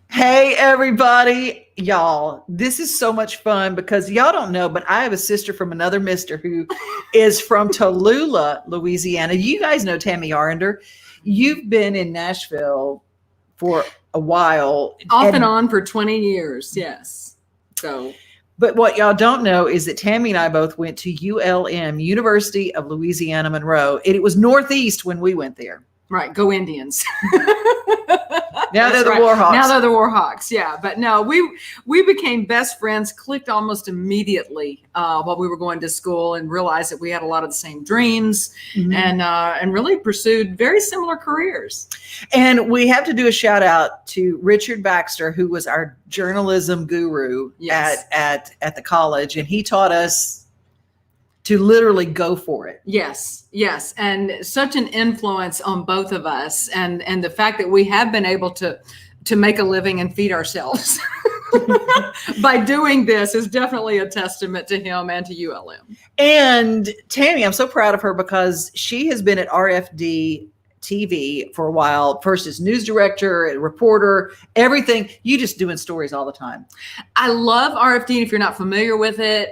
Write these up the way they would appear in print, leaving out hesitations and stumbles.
Hey, everybody. Y'all, this is so much fun because y'all don't know, but I have a sister from another mister who is from Tallulah, Louisiana. You guys know Tammi Arender. You've been in Nashville for a while. Off and on for 20 years, yes. But what y'all don't know is that Tammi and I both went to ULM, University of Louisiana Monroe. It was Northeast when we went there. Right, go Indians. Now they're the Warhawks. Now they're the Warhawks, yeah. But no, we became best friends, clicked almost immediately while we were going to school, and realized that we had a lot of the same dreams, and really pursued very similar careers. And we have to do a shout out to Richard Baxter, who was our journalism guru at the college, and he taught us to literally go for it. Yes, and such an influence on both of us, and the fact that we have been able to make a living and feed ourselves by doing this is definitely a testament to him and to ULM. And Tammi, I'm so proud of her because she has been at RFD-TV for a while. First as news director, a reporter, everything. You just doing stories all the time. I love RFD. If you're not familiar with it,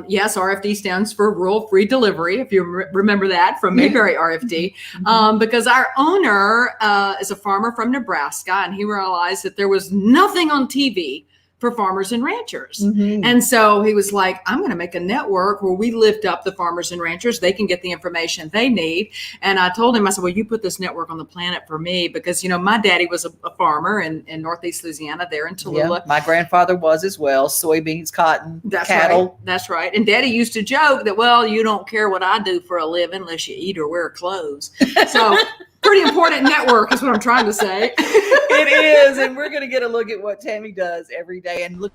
yes, RFD stands for Rural Free Delivery, if you remember that from Mayberry RFD, because our owner is a farmer from Nebraska, and he realized that there was nothing on TV for farmers and ranchers. And so he was like, I'm going to make a network where we lift up the farmers and ranchers. They can get the information they need. And I told him, I said, well, you put this network on the planet for me because, you know, my daddy was a farmer in Northeast Louisiana there in Tallulah. Yeah, my grandfather was as well. Soybeans, cotton, cattle. Right. That's right. And Daddy used to joke that, well, you don't care what I do for a living unless you eat or wear clothes. So pretty important network is what I'm trying to say. It is. And we're going to get a look at what Tammi does every day. And look.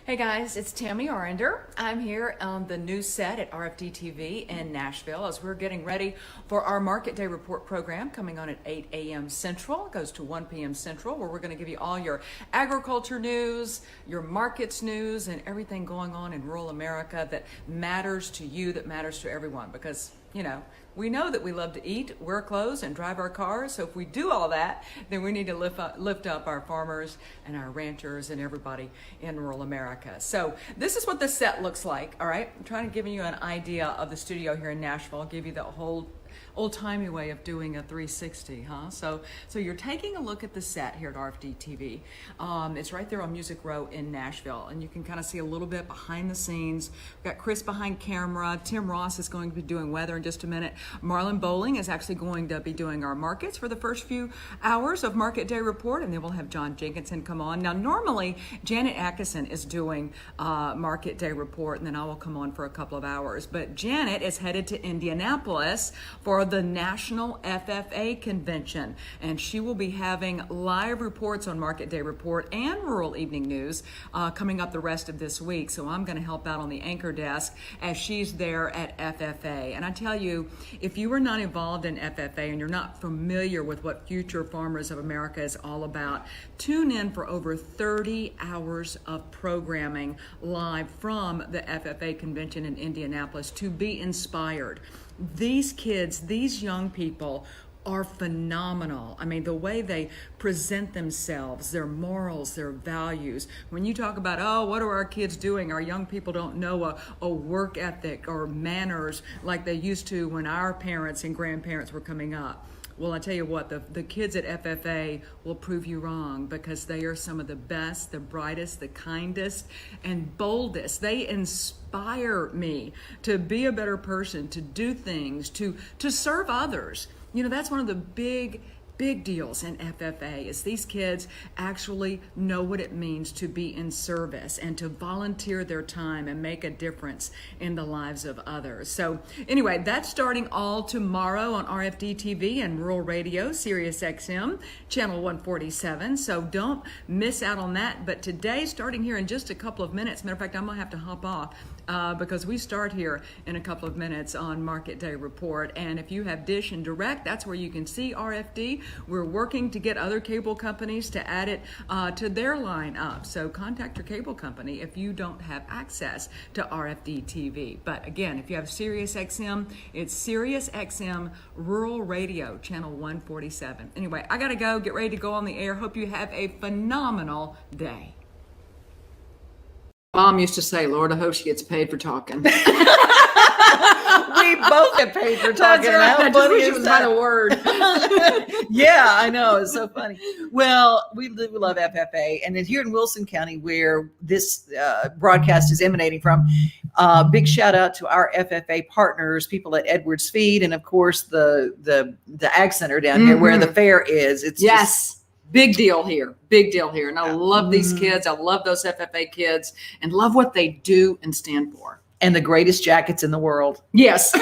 Hey guys, it's Tammi Arender. I'm here on the news set at RFD-TV in Nashville as we're getting ready for our Market Day Report program coming on at 8 a.m. Central. It goes to 1 p.m. Central, where we're going to give you all your agriculture news, your markets news, and everything going on in rural America that matters to you, that matters to everyone. Because, you know, we know that we love to eat, wear clothes, and drive our cars. So if we do all that, then we need to lift up our farmers and our ranchers and everybody in rural America. So this is what the set looks like, all right? I'm trying to give you an idea of the studio here in Nashville. I'll give you the whole old-timey way of doing a 360, huh? So you're taking a look at the set here at RFD-TV. It's right there on Music Row in Nashville, and you can kind of see a little bit behind the scenes. We've got Chris behind camera. Tim Ross is going to be doing weather in just a minute. Marlon Bowling is actually going to be doing our markets for the first few hours of Market Day Report, and then we'll have John Jenkinson come on. Now, normally, Janet Atkinson is doing Market Day Report, and then I will come on for a couple of hours. But Janet is headed to Indianapolis for the National FFA Convention, and she will be having live reports on Market Day Report and Rural Evening News coming up the rest of this week. So I'm going to help out on the anchor desk as she's there at FFA. And I tell you, if you are not involved in FFA and you're not familiar with what Future Farmers of America is all about, tune in for over 30 hours of programming live from the FFA convention in Indianapolis to be inspired. These kids, these young people are phenomenal. I mean, the way they present themselves, their morals, their values. When you talk about, oh, what are our kids doing? Our young people don't know a work ethic or manners like they used to when our parents and grandparents were coming up. Well, I tell you what, the kids at FFA will prove you wrong because they are some of the best, the brightest, the kindest, and boldest. They inspire me to be a better person, to do things, to serve others. You know, that's one of the big deals in FFA is these kids actually know what it means to be in service and to volunteer their time and make a difference in the lives of others. So anyway, that's starting all tomorrow on RFD TV and Rural Radio, Sirius XM, channel 147. So don't miss out on that. But today, starting here in just a couple of minutes, matter of fact, I'm gonna have to hop off because we start here in a couple of minutes on Market Day Report. And if you have Dish and Direct, that's where you can see RFD. We're working to get other cable companies to add it to their lineup. So contact your cable company if you don't have access to RFD-TV. But again, if you have Sirius XM, it's Sirius XM Rural Radio, channel 147. Anyway, I gotta go, get ready to go on the air. Hope you have a phenomenal day. Mom used to say, Lord, I hope she gets paid for talking. We both get paid for talking. That's right. How I just funny wish is it was that? by the word. Yeah, I know. It's so funny. Well, we love FFA. And then here in Wilson County, where this broadcast is emanating from, big shout out to our FFA partners, people at Edwards Feed, and of course the Ag Center down here where the fair is. It's Yes. Big deal here. Big deal here. And I love these kids. I love those FFA kids and love what they do and stand for. and the greatest jackets in the world. Yes.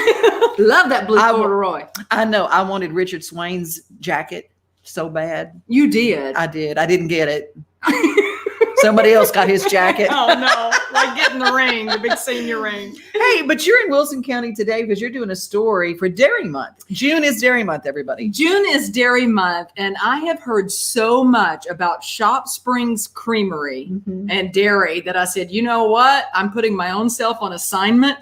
Love that blue corduroy. I know. I wanted Richard Swain's jacket so bad. You did. I did. I didn't get it. Somebody else got his jacket. Oh no. Like getting the ring, the big senior ring. Hey, but you're in Wilson County today because you're doing a story for Dairy Month. June is Dairy Month, everybody. June is Dairy Month, and I have heard so much about Shop Springs Creamery and dairy that I said, you know what? I'm putting my own self on assignment.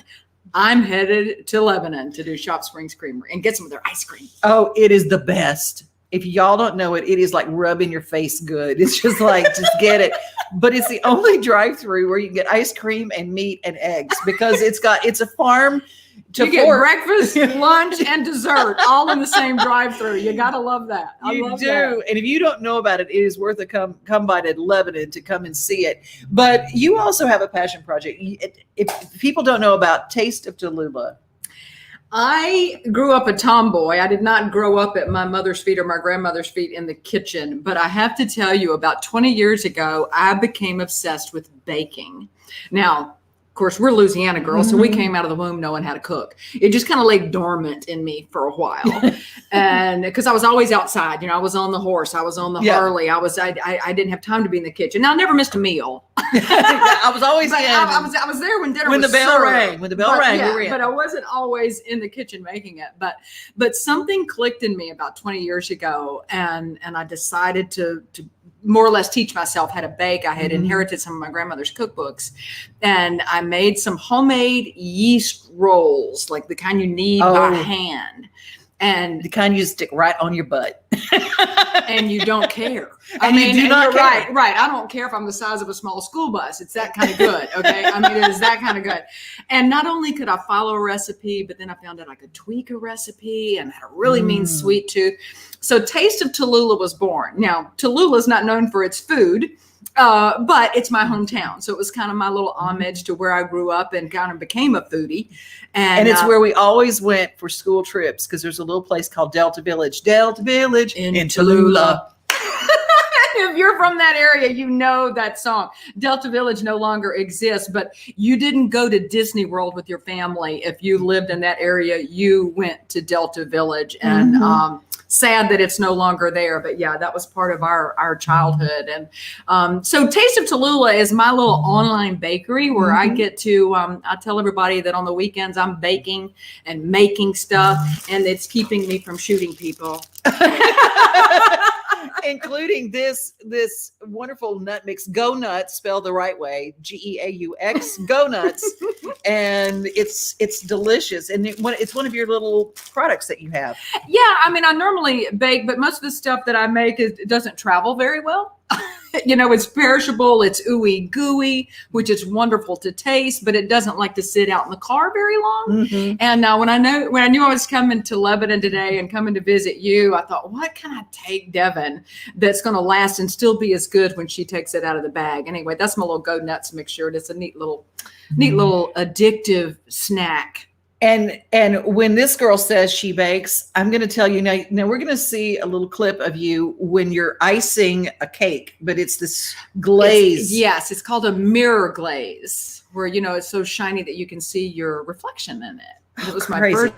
I'm headed to Lebanon to do Shop Springs Creamery and get some of their ice cream. Oh, it is the best. If y'all don't know it, it is like rubbing your face good. It's just like, just get it. But it's the only drive-through where you can get ice cream and meat and eggs because it's a farm to you get fork. breakfast, lunch, and dessert all in the same drive-through. You gotta love that. I You love do. that. And if you don't know about it, it is worth a come by to Lebanon to come and see it. But you also have a passion project. If people don't know about Taste of Tallulah. I grew up a tomboy. I did not grow up at my mother's feet or my grandmother's feet in the kitchen, but I have to tell you, about 20 years ago, I became obsessed with baking. Now, of course, we're Louisiana girls, so we came out of the womb knowing how to cook. It just kind of lay dormant in me for a while. And because I was always outside, I was on the horse, I was on the Harley, I didn't have time to be in the kitchen. Now, I never missed a meal. I was always in. I was there when dinner When was the bell served. rang. When the bell rang, we were in. But I wasn't always in the kitchen making it. But something clicked in me about 20 years ago, and I decided to more or less teach myself how to bake. I had inherited some of my grandmother's cookbooks, and I made some homemade yeast rolls, like the kind you knead by hand. And the kind you stick right on your butt. and you don't care. You do not care. Right. I don't care if I'm the size of a small school bus. It's that kind of good. Okay. I mean, it is that kind of good. And not only could I follow a recipe, but then I found out I could tweak a recipe and had a really mean sweet tooth. So Taste of Tallulah was born. Now, Tallulah is not known for its food, but it's my hometown. So it was kind of my little homage to where I grew up and kind of became a foodie. And it's where we always went for school trips because there's a little place called Delta Village in Tallulah. If you're from that area, you know that song. Delta Village no longer exists, but you didn't go to Disney World with your family. If you lived in that area, you went to Delta Village, and sad that it's no longer there. But yeah, that was part of our childhood. And so Taste of Tallulah is my little online bakery where I get to, I tell everybody that on the weekends I'm baking and making stuff, and it's keeping me from shooting people. Including this wonderful nut mix, Go Nuts, spelled the right way, Geaux, Go Nuts, and it's delicious, and it's one of your little products that you have. Yeah, I mean, I normally bake, but most of the stuff that I make it doesn't travel very well. It's perishable, it's ooey gooey, which is wonderful to taste, but it doesn't like to sit out in the car very long. And when I knew I was coming to Lebanon today and coming to visit you, I thought, what can I take Devin that's going to last and still be as good when she takes it out of the bag? Anyway, that's my little Go Nuts mixture. It's a neat little addictive snack. And when this girl says she bakes, I'm going to tell you now we're going to see a little clip of you when you're icing a cake, but it's this glaze. It's called a mirror glaze where, it's so shiny that you can see your reflection in it. It was my Crazy. first.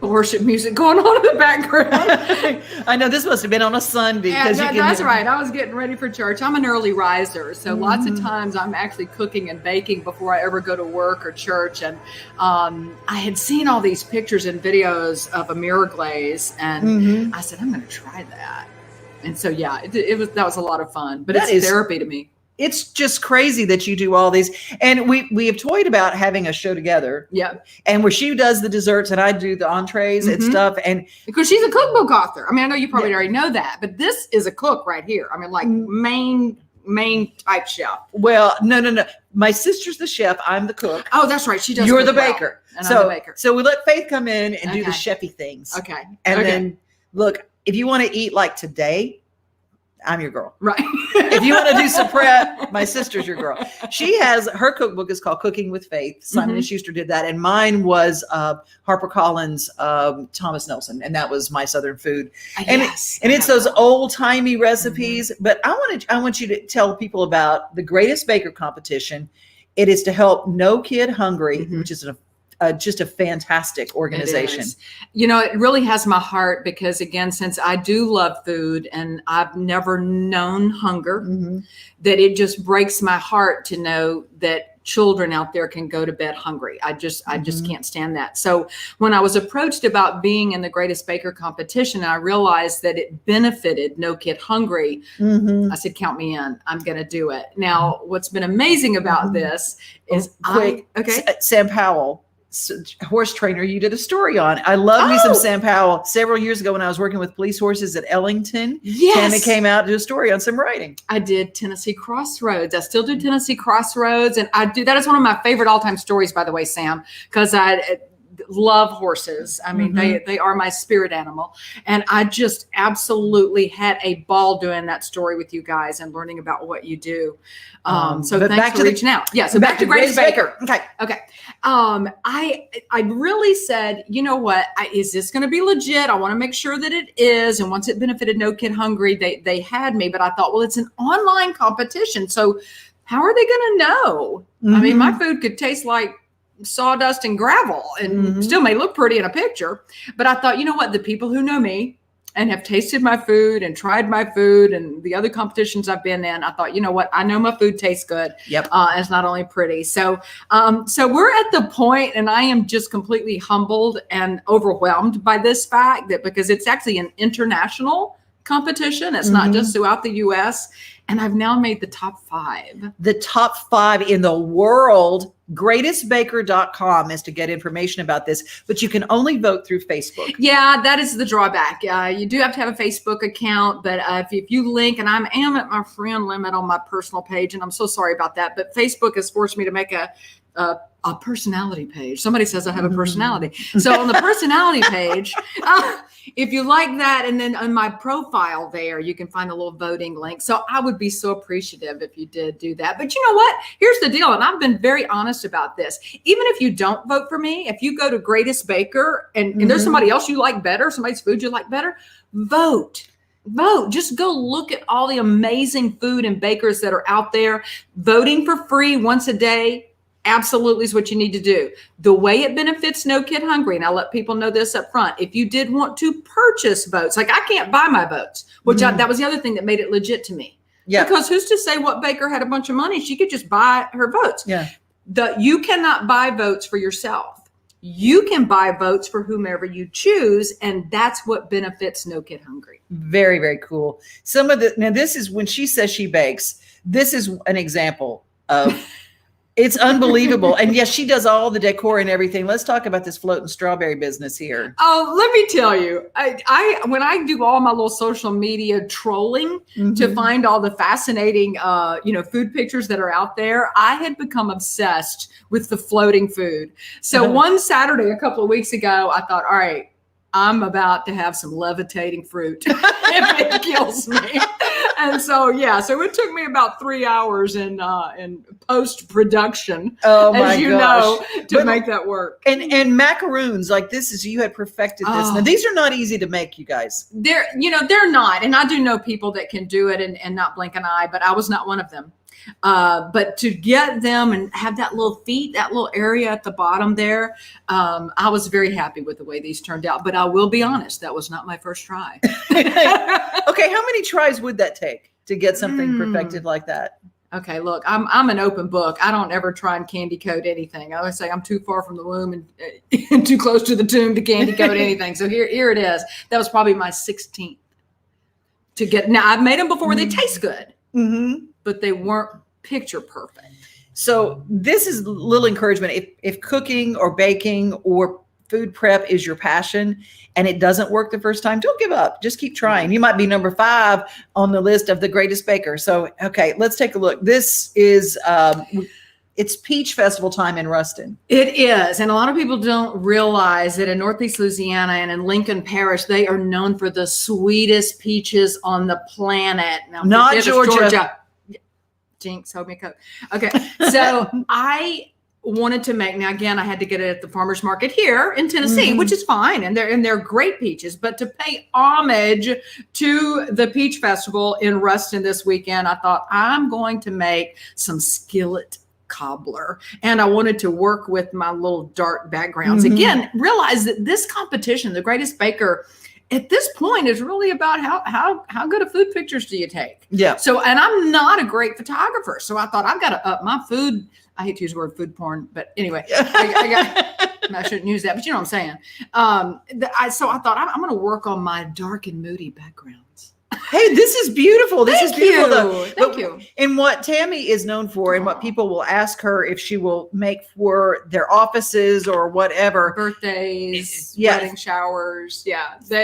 worship music going on in the background. I know this must have been on a Sunday. Yeah, that's right. I was getting ready for church. I'm an early riser, so lots of times I'm actually cooking and baking before I ever go to work or church. And I had seen all these pictures and videos of a mirror glaze, and I said, I'm going to try that. And so, yeah, that was a lot of fun, but it's therapy to me. It's just crazy that you do all these. And we have toyed about having a show together. Yeah. And where she does the desserts and I do the entrees and stuff. And because she's a cookbook author. I mean, I know you probably already know that, but this is a cook right here. I mean, like main type chef. Well, no. My sister's the chef. I'm the cook. Oh, that's right. She does. You're the baker. And I'm the baker. So we let Faith come in and do the chefy things. Okay. And then look, if you want to eat like today, I'm your girl. Right. If you want to do some prep, my sister's your girl. She has, her cookbook is called Cooking with Faith. Simon & Schuster did that. And mine was HarperCollins, Thomas Nelson. And that was My Southern Food. And, and it's those old timey recipes. But I want you to tell people about the Greatest Baker competition. It is to help No Kid Hungry, which is just a fantastic organization. You know, it really has my heart because, again, since I do love food and I've never known hunger, that it just breaks my heart to know that children out there can go to bed hungry. I just can't stand that. So when I was approached about being in the Greatest Baker competition, and I realized that it benefited No Kid Hungry, I said, count me in. I'm going to do it. Now, what's been amazing about this is Sam Powell, horse trainer, you did a story on. I love me some Sam Powell. Several years ago when I was working with police horses at Ellington, Tammy came out to do a story on some riding. I did Tennessee Crossroads. I still do Tennessee Crossroads, and that is one of my favorite all-time stories, by the way, Sam, because I love horses. I mean, they are my spirit animal. And I just absolutely had a ball doing that story with you guys and learning about what you do. So thanks for reaching out. Yeah. So back to Greatest Baker. Okay. I really said, you know what, is this going to be legit? I want to make sure that it is. And once it benefited No Kid Hungry, they had me, but I thought, well, it's an online competition. So how are they going to know? I mean, my food could taste like sawdust and gravel and still may look pretty in a picture. But I thought, you know what, the people who know me and have tasted my food and tried my food and the other competitions I've been in, I thought, you know what, I know my food tastes good. Yep. It's not only pretty. So we're at the point, and I am just completely humbled and overwhelmed by this fact that because it's actually an international competition. It's not just throughout the U.S. And I've now made the top 5. The top 5 in the world. GreatestBaker.com is to get information about this, but you can only vote through Facebook. Yeah, that is the drawback. You do have to have a Facebook account, but if you link, and I am at my friend limit on my personal page, and I'm so sorry about that, but Facebook has forced me to make a personality page. Somebody says I have a personality. So on the personality page, if you like that, and then on my profile there, you can find a little voting link. So I would be so appreciative if you did do that. But you know what? Here's the deal. And I've been very honest about this. Even if you don't vote for me, if you go to Greatest Baker and there's somebody else you like better, somebody's food you like better, vote. Just go look at all the amazing food and bakers that are out there. Voting for free once a day absolutely is what you need to do. The way it benefits No Kid Hungry, and I'll let people know this up front, if you did want to purchase votes, like I can't buy my votes, which that was the other thing that made it legit to me. Yeah. Because who's to say what baker had a bunch of money? She could just buy her votes. Yeah. You cannot buy votes for yourself. You can buy votes for whomever you choose, and that's what benefits No Kid Hungry. Very, very cool. Now this is when she says she bakes, this is an example of it's unbelievable. And yes, she does all the decor and everything. Let's talk about this floating strawberry business here. Oh, let me tell you, I when I do all my little social media trolling to find all the fascinating, food pictures that are out there, I had become obsessed with the floating food. So one Saturday, a couple of weeks ago, I thought, all right, I'm about to have some levitating fruit if it kills me. And so it took me about 3 hours in post-production, to make that work. And macaroons, like this is, you had perfected this. Now, these are not easy to make, you guys. They're not. And I do know people that can do it and not blink an eye, but I was not one of them. But to get them and have that little feet, that little area at the bottom there, I was very happy with the way these turned out. But I will be honest, that was not my first try. Okay, how many tries would that take to get something perfected like that? Okay, look, I'm an open book. I don't ever try and candy coat anything. I always say I'm too far from the womb and too close to the tomb to candy coat anything. So here it is. That was probably my 16th to get. Now I've made them before. They taste good, but they weren't picture perfect. So this is a little encouragement. If cooking or baking or food prep is your passion and it doesn't work the first time, don't give up. Just keep trying. You might be number 5 on the list of the greatest baker. So, okay, let's take a look. This is, it's Peach Festival time in Ruston. It is. And a lot of people don't realize that in Northeast Louisiana and in Lincoln Parish, they are known for the sweetest peaches on the planet. Now, not Georgia. Jinx, hold me a Coke. Okay. So I wanted to make, now again, I had to get it at the farmer's market here in Tennessee, which is fine. And they're great peaches, but to pay homage to the Peach Festival in Ruston this weekend, I thought I'm going to make some skillet cobbler. And I wanted to work with my little dark backgrounds. Again, realize that this competition, the greatest baker, at this point is really about how good of food pictures do you take? Yeah. So, and I'm not a great photographer. So I thought I've got to up my food. I hate to use the word food porn, but anyway, I shouldn't use that, but you know what I'm saying? So I thought I'm going to work on my dark and moody backgrounds. Hey, this is beautiful. This is beautiful. Though. Thank you. And what Tammi is known for, and what people will ask her if she will make for their offices or whatever, birthdays, wedding showers,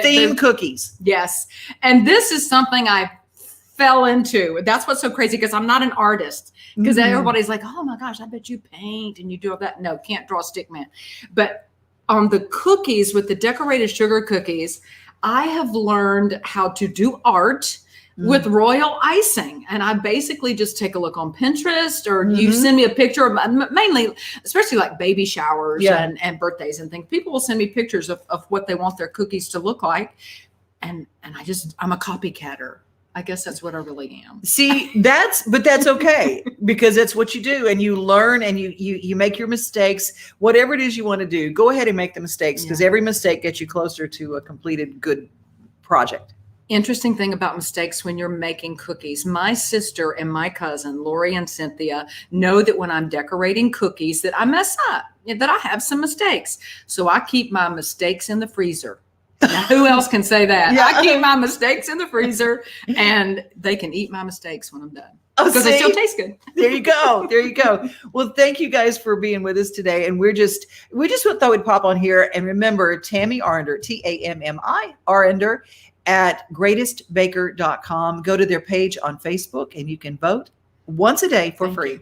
theme cookies. Yes, and this is something I fell into. That's what's so crazy, because I'm not an artist. Because everybody's like, oh my gosh, I bet you paint and you do all that. No, can't draw a stick man. But on the cookies, with the decorated sugar cookies, I have learned how to do art with royal icing. And I basically just take a look on Pinterest, or you send me a picture of, mainly, especially like baby showers and birthdays and things. People will send me pictures of what they want their cookies to look like. And I'm a copycatter. I guess that's what I really am. See, that's okay, because that's what you do, and you learn, and you make your mistakes. Whatever it is you want to do, go ahead and make the mistakes, because every mistake gets you closer to a completed good project. Interesting thing about mistakes when you're making cookies. My sister and my cousin, Lori and Cynthia, know that when I'm decorating cookies that I mess up, that I have some mistakes. So I keep my mistakes in the freezer. Now, who else can say that? I keep my mistakes in the freezer, and they can eat my mistakes when I'm done. Because they still taste good. There you go. There you go. Well, thank you guys for being with us today. And we just thought we'd pop on here. And remember, Tammi Arender, Tammi Arender at greatestbaker.com. Go to their page on Facebook, and you can vote once a day for free.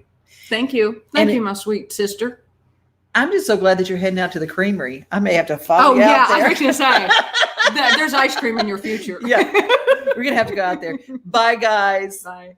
Thank you. Thank you, my sweet sister. I'm just so glad that you're heading out to the creamery. I may have to follow you out there. I was going to say, there's ice cream in your future. Yeah, we're going to have to go out there. Bye, guys. Bye.